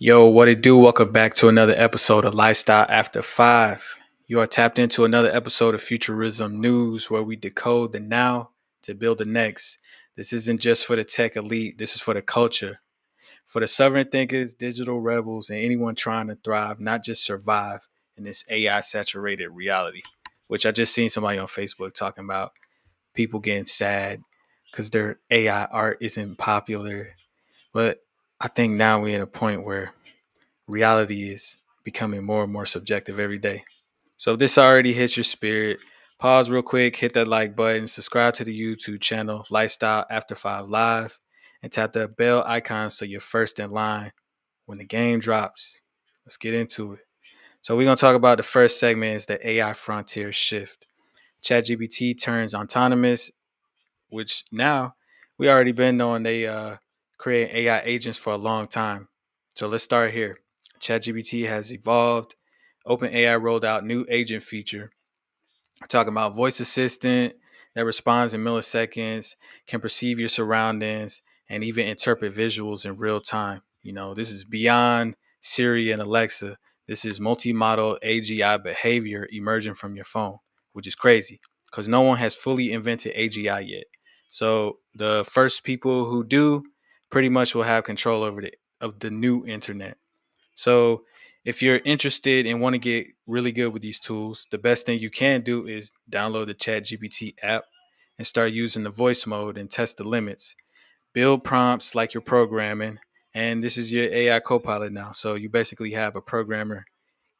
Yo, what it do? Welcome back to another episode of Lifestyle After 5. You are tapped into another episode of Futurism News where we decode the now to build the next. This isn't just for the tech elite, this is for the culture, for the sovereign thinkers, digital rebels, and anyone trying to thrive, not just survive in this AI saturated reality. Which I just seen somebody on Facebook talking about people getting sad because their AI art isn't popular. But I think now we're at a point where reality is becoming more and more subjective every day. So if this already hits your spirit, pause real quick, hit that like button, subscribe to the YouTube channel Lifestyle After 5 Live, and tap that bell icon so you're first in line when the game drops. Let's get into it. So we're gonna talk about the first segment is the AI frontier shift. ChatGPT turns autonomous, which now we already been knowing they create AI agents for a long time. So let's start here. ChatGPT has evolved. OpenAI rolled out new agent feature. We're talking about voice assistant that responds in milliseconds, can perceive your surroundings, and even interpret visuals in real time. This is beyond Siri and Alexa. This is multi-model AGI behavior emerging from your phone, which is crazy because no one has fully invented AGI yet. So the first people who do pretty much will have control over the new internet. So if you're interested and want to get really good with these tools, the best thing you can do is download the ChatGPT app and start using the voice mode and test the limits. Build prompts like you're programming, and this is your AI copilot now. So you basically have a programmer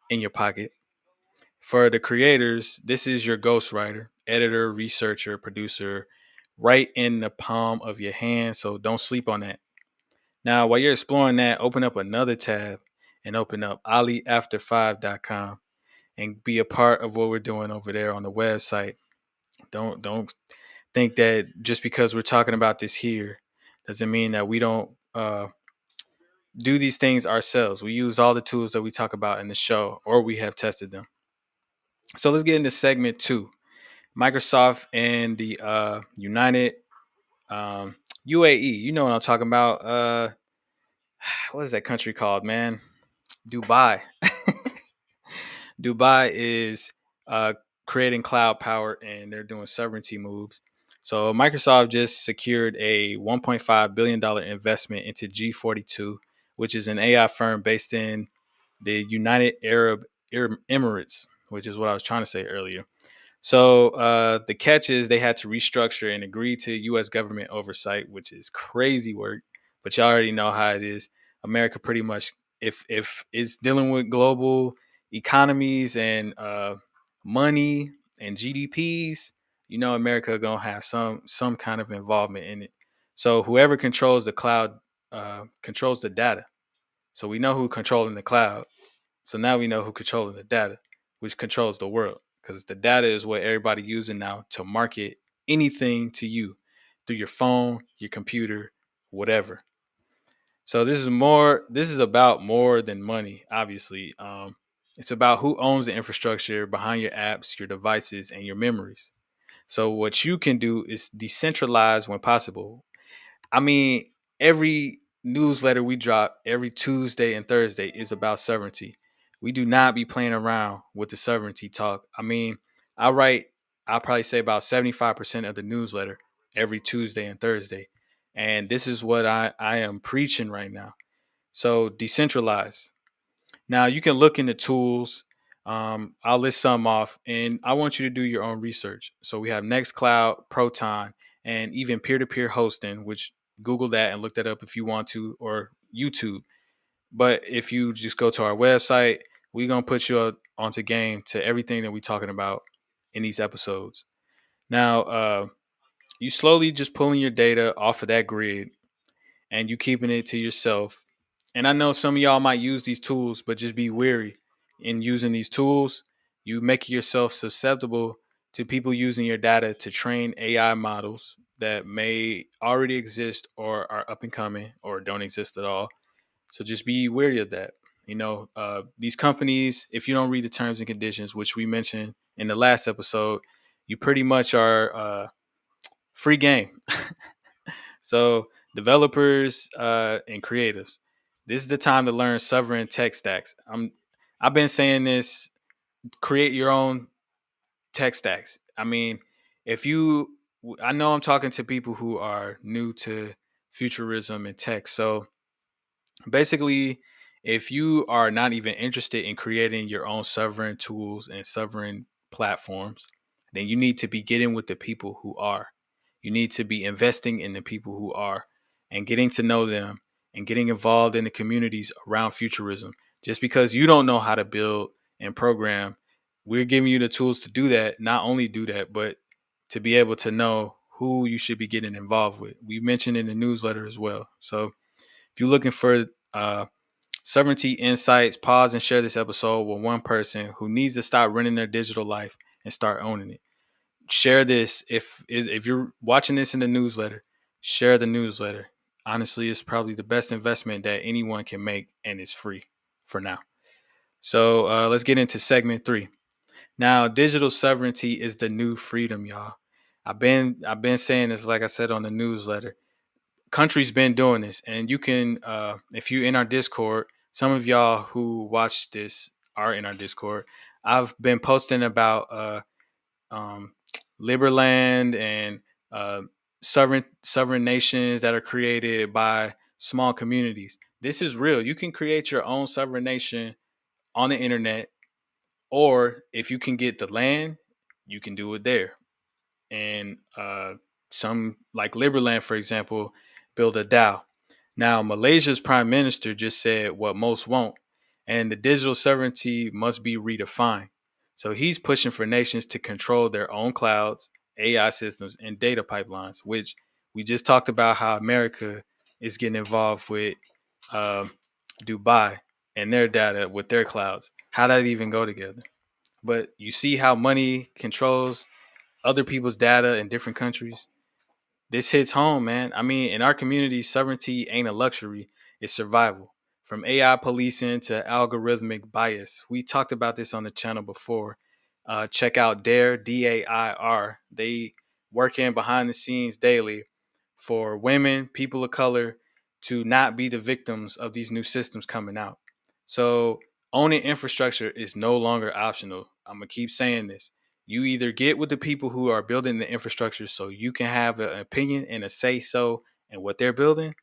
in your pocket. For the creators, this is your ghostwriter, editor, researcher, producer, right in the palm of your hand. So don't sleep on that. Now, while you're exploring that, open up another tab and open up aliafter5.com and be a part of what we're doing over there on the website. Don't think that just because we're talking about this here doesn't mean that we don't do these things ourselves. We use all the tools that we talk about in the show, or we have tested them. So let's get into segment two. Microsoft and the United UAE. You know what I'm talking about. What is that country called, man? Dubai. Dubai is creating cloud power and they're doing sovereignty moves. So Microsoft just secured a $1.5 billion investment into G42, which is an AI firm based in the United Arab Emirates, which is what I was trying to say earlier. So the catch is they had to restructure and agree to U.S. government oversight, which is crazy work. But you already know how it is. America pretty much, if it's dealing with global economies and money and GDPs, America gonna have some kind of involvement in it. So whoever controls the cloud controls the data. So we know who controlling the cloud. So now we know who controlling the data, which controls the world. Because the data is what everybody using now to market anything to you through your phone, your computer, whatever. So this is about more than money, obviously. It's about who owns the infrastructure behind your apps, your devices, and your memories. So what you can do is decentralize when possible. I mean, every newsletter we drop every Tuesday and Thursday is about sovereignty. We do not be playing around with the sovereignty talk. I mean, I write, I'll probably say about 75% of the newsletter every Tuesday and Thursday. And this is what I am preaching right now. So decentralize. Now you can look into tools. I'll list some off, and I want you to do your own research. So we have Nextcloud, Proton, and even peer-to-peer hosting. Which Google that and look that up if you want to, or YouTube. But if you just go to our website, we're gonna put you onto game to everything that we're talking about in these episodes. Now, you slowly just pulling your data off of that grid and you keeping it to yourself. And I know some of y'all might use these tools, but just be wary in using these tools. You make yourself susceptible to people using your data to train AI models that may already exist or are up and coming or don't exist at all. So just be wary of that. These companies, if you don't read the terms and conditions, which we mentioned in the last episode, you pretty much are free game. So developers and creatives. This is the time to learn sovereign tech stacks. I've been saying this, create your own tech stacks. I mean, if you I know I'm talking to people who are new to futurism and tech. So basically, if you are not even interested in creating your own sovereign tools and sovereign platforms, then you need to be getting with the people who are. You need to be investing in the people who are and getting to know them and getting involved in the communities around futurism. Just because you don't know how to build and program, we're giving you the tools to do that. Not only do that, but to be able to know who you should be getting involved with. We mentioned in the newsletter as well. So if you're looking for uh, sovereignty insights, pause and share this episode with one person who needs to stop running their digital life and start owning it. Share this if you're watching this in the newsletter. Share the newsletter. Honestly, it's probably the best investment that anyone can make, and it's free for now. So let's get into segment 3. Now, digital sovereignty is the new freedom, y'all. I've been saying this, like I said on the newsletter. Country's been doing this, and you can if you in our Discord, some of y'all who watch this are in our Discord. I've been posting about um, Liberland and uh, sovereign nations that are created by small communities. This is real. You can create your own sovereign nation on the internet, or if you can get the land, you can do it there. And some like Liberland, for example, build a DAO. Now, Malaysia's prime minister just said what most won't, and the digital sovereignty must be redefined. So he's pushing for nations to control their own clouds, AI systems, and data pipelines, which we just talked about how America is getting involved with um, Dubai and their data with their clouds. How did that even go together? But you see how money controls other people's data in different countries. This hits home, man. I mean, in our community, sovereignty ain't a luxury, it's survival. From AI policing to algorithmic bias. We talked about this on the channel before. Check out DAIR, DAIR. They work in behind the scenes daily for women, people of color to not be the victims of these new systems coming out. So owning infrastructure is no longer optional. I'm going to keep saying this. You either get with the people who are building the infrastructure so you can have an opinion and a say so in what they're building,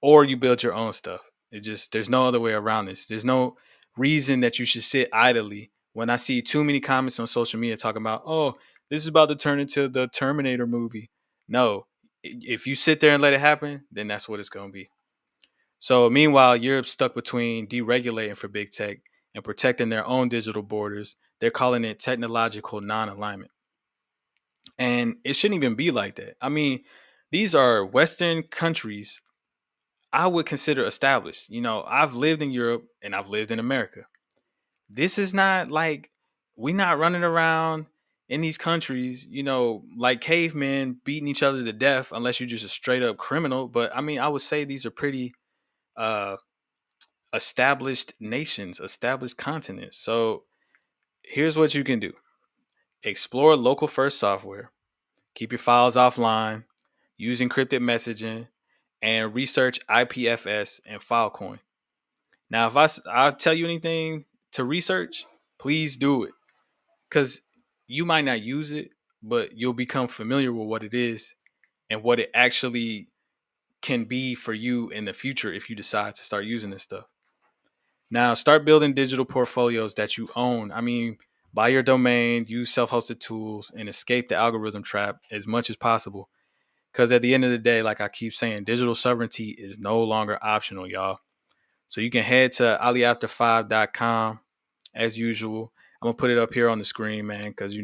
or you build your own stuff. It just there's no other way around this. There's no reason that you should sit idly. When I see too many comments on social media talking about, oh, this is about to turn into the Terminator movie. No, if you sit there and let it happen, then that's what it's going to be. So meanwhile, Europe's stuck between deregulating for big tech and protecting their own digital borders. They're calling it technological non-alignment. And it shouldn't even be like that. I mean, these are Western countries I would consider established. You know, I've lived in Europe and I've lived in America. This is not like we're not running around in these countries, like cavemen beating each other to death unless you're just a straight up criminal. But I mean, I would say these are pretty uh established nations, established continents. So here's what you can do. Explore local first software, keep your files offline, use encrypted messaging, and research IPFS and Filecoin. Now, if I tell you anything to research, please do it because you might not use it, but you'll become familiar with what it is and what it actually can be for you in the future if you decide to start using this stuff. Now, start building digital portfolios that you own. I mean, buy your domain, use self hosted tools, and escape the algorithm trap as much as possible. Because at the end of the day, like I keep saying, digital sovereignty is no longer optional, y'all. So you can head to aliafter5.com as usual. I'm going to put it up here on the screen, man, because,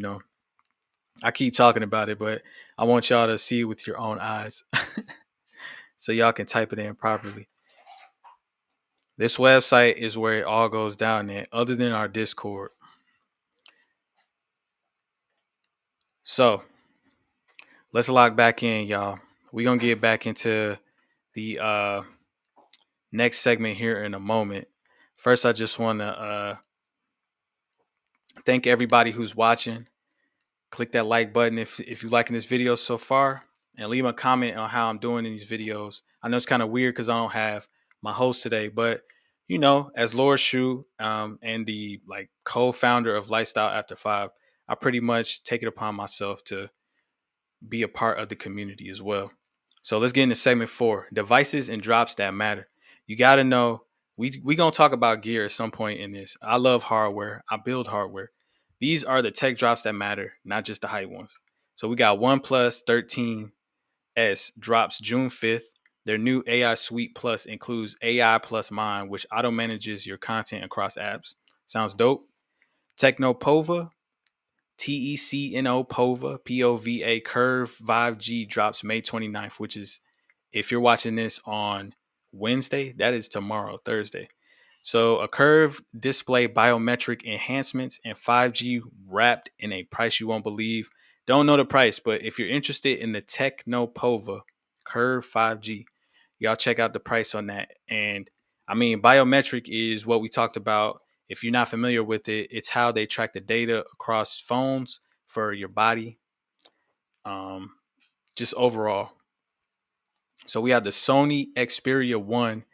I keep talking about it, but I want y'all to see it with your own eyes so y'all can type it in properly. This website is where it all goes down at, other than our Discord. So let's log back in, y'all. We're going to get back into the next segment here in a moment. First, I just want to thank everybody who's watching. Click that like button if you're liking this video so far, and leave a comment on how I'm doing in these videos. I know it's kind of weird because I don't have my host today. But as Lord Shu and the like co-founder of Lifestyle After Five, I pretty much take it upon myself to be a part of the community as well. So let's get into segment 4: devices and drops that matter. You got to know we gonna talk about gear at some point in this. I love hardware. I build hardware. These are the tech drops that matter, not just the hype ones. So we got OnePlus 13S drops June 5th. Their new AI Suite Plus includes AI Plus Mind, which auto manages your content across apps. Sounds dope. Technopova TECNO POVA Curve 5G drops May 29th, which is, if you're watching this on Wednesday, that is tomorrow, Thursday. So a curve display biometric enhancements and 5G wrapped in a price you won't believe. Don't know the price, but if you're interested in the Technopova Curve 5G, y'all check out the price on that. And I mean, biometric is what we talked about. If you're not familiar with it, it's how they track the data across phones for your body, um, just overall. So we have the Sony Xperia 1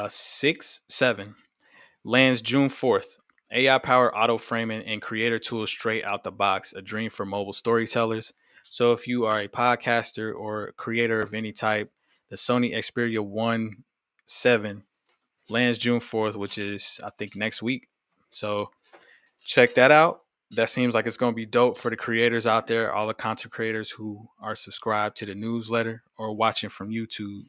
6 7 lands June 4th. AI powered auto framing and creator tools straight out the box, a dream for mobile storytellers. So if you are a podcaster or creator of any type, the Sony Xperia 1 7 lands June 4th, which is, I think, next week. So check that out. That seems like it's going to be dope for the creators out there, all the content creators who are subscribed to the newsletter or watching from YouTube.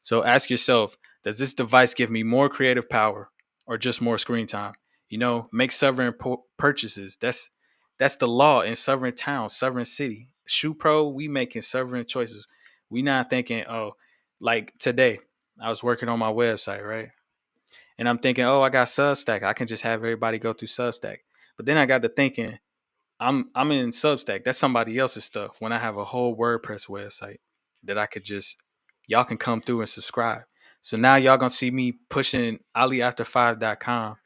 So ask yourself, does this device give me more creative power or just more screen time? Make sovereign purchases. That's the law in sovereign town, sovereign city. Shoe Pro, we making sovereign choices. We not thinking, oh, like today, I was working on my website, right? And I'm thinking, oh, I got Substack. I can just have everybody go through Substack. But then I got to thinking, I'm in Substack. That's somebody else's stuff. When I have a whole WordPress website that I could just y'all can come through and subscribe. So now y'all gonna see me pushing AliAfter5.com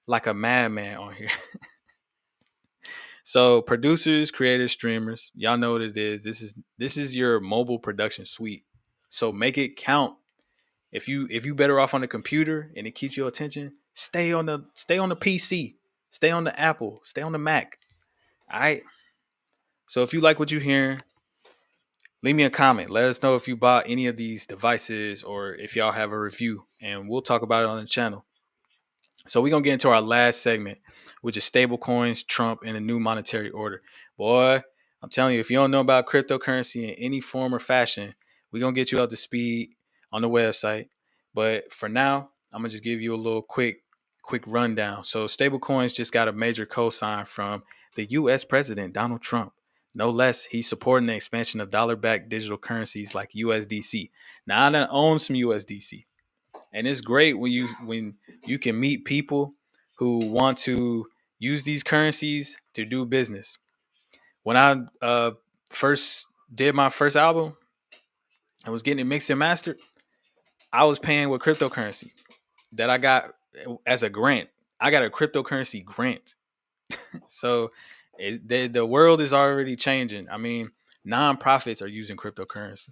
like a madman on here. So producers, creators, streamers, y'all know what it is. This is your mobile production suite. So make it count. If you better off on the computer and it keeps your attention, stay on the PC, stay on the Apple, stay on the Mac. All right. So if you like what you're hearing, leave me a comment. Let us know if you bought any of these devices or if y'all have a review, and we'll talk about it on the channel. So we're gonna get into our last segment, which is stablecoins, Trump, and the new monetary order. Boy, I'm telling you, if you don't know about cryptocurrency in any form or fashion, we're gonna get you up to speed on the website. But for now, I'm gonna just give you a little quick rundown. So stablecoins just got a major cosign from the US President Donald Trump. No less, he's supporting the expansion of dollar-backed digital currencies like USDC. Now I done own some USDC. And it's great when you can meet people who want to use these currencies to do business. When I first did my first album, I was getting it mixed and mastered. I was paying with cryptocurrency that I got as a grant. I got a cryptocurrency grant. So the world is already changing. I mean, nonprofits are using cryptocurrency.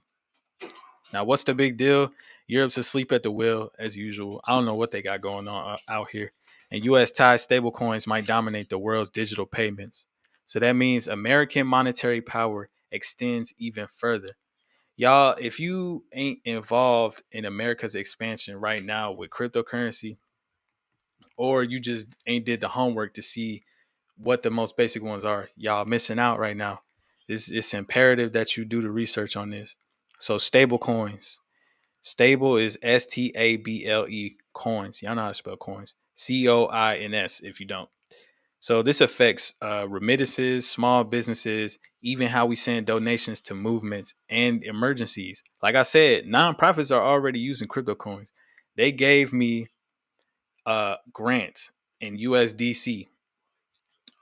Now, what's the big deal? Europe's asleep at the wheel as usual. I don't know what they got going on out here. And US tied stablecoins might dominate the world's digital payments. So that means American monetary power extends even further. Y'all, if you ain't involved in America's expansion right now with cryptocurrency, or you just ain't did the homework to see what the most basic ones are, y'all missing out right now. It's imperative that you do the research on this. So stable coins. Stable is STABLE coins. Y'all know how to spell coins. COINS if you don't. So this affects remittances, small businesses, even how we send donations to movements and emergencies. Like I said, nonprofits are already using crypto coins. They gave me grants in USDC,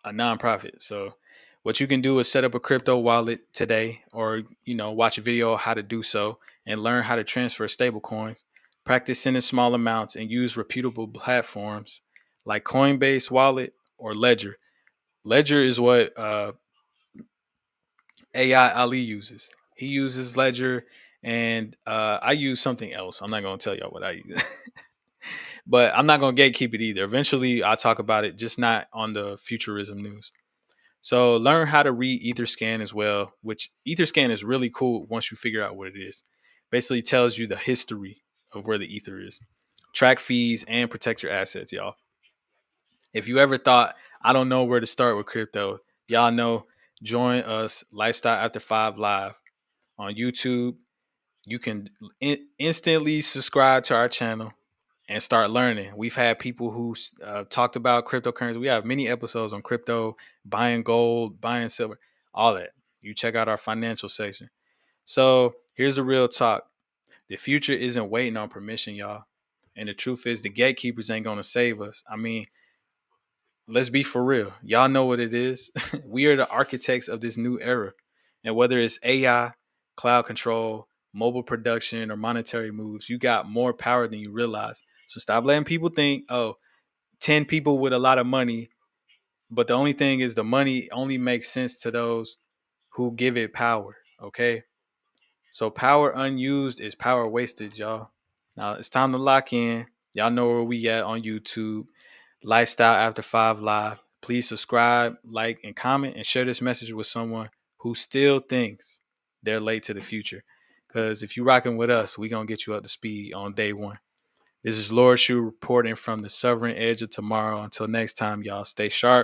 a nonprofit. So what you can do is set up a crypto wallet today, or watch a video on how to do so and learn how to transfer stable coins. Practice sending small amounts and use reputable platforms like Coinbase Wallet or Ledger. Ledger is what AI Ali uses. He uses Ledger, And I use something else. I'm not going to tell y'all what I use, but I'm not going to gatekeep it either. Eventually, I'll talk about it, just not on the Futurism news. So learn how to read Etherscan as well, which Etherscan is really cool once you figure out what it is. Basically tells you the history of where the ether is. Track fees and protect your assets, y'all. If you ever thought, I don't know where to start with crypto, y'all know, join us, Lifestyle After 5 Live on YouTube. You can instantly subscribe to our channel and start learning. We've had people who talked about cryptocurrency. We have many episodes on crypto, buying gold, buying silver, all that. You check out our financial section. So here's the real talk. The future isn't waiting on permission, y'all. And the truth is, the gatekeepers ain't going to save us. I mean, let's be for real. Y'all know what it is. We are the architects of this new era. And whether it's AI, cloud control, mobile production, or monetary moves, you got more power than you realize. So stop letting people think, oh, 10 people with a lot of money. But the only thing is, the money only makes sense to those who give it power. Okay. So power unused is power wasted, y'all. Now it's time to lock in. Y'all know where we at on YouTube. Lifestyle After 5 Live. Please subscribe, like, and comment, and share this message with someone who still thinks they're late to the future. Because if you're rocking with us, we're going to get you up to speed on day one. This is Lord Shu reporting from the Sovereign Edge of Tomorrow. Until next time, y'all, stay sharp.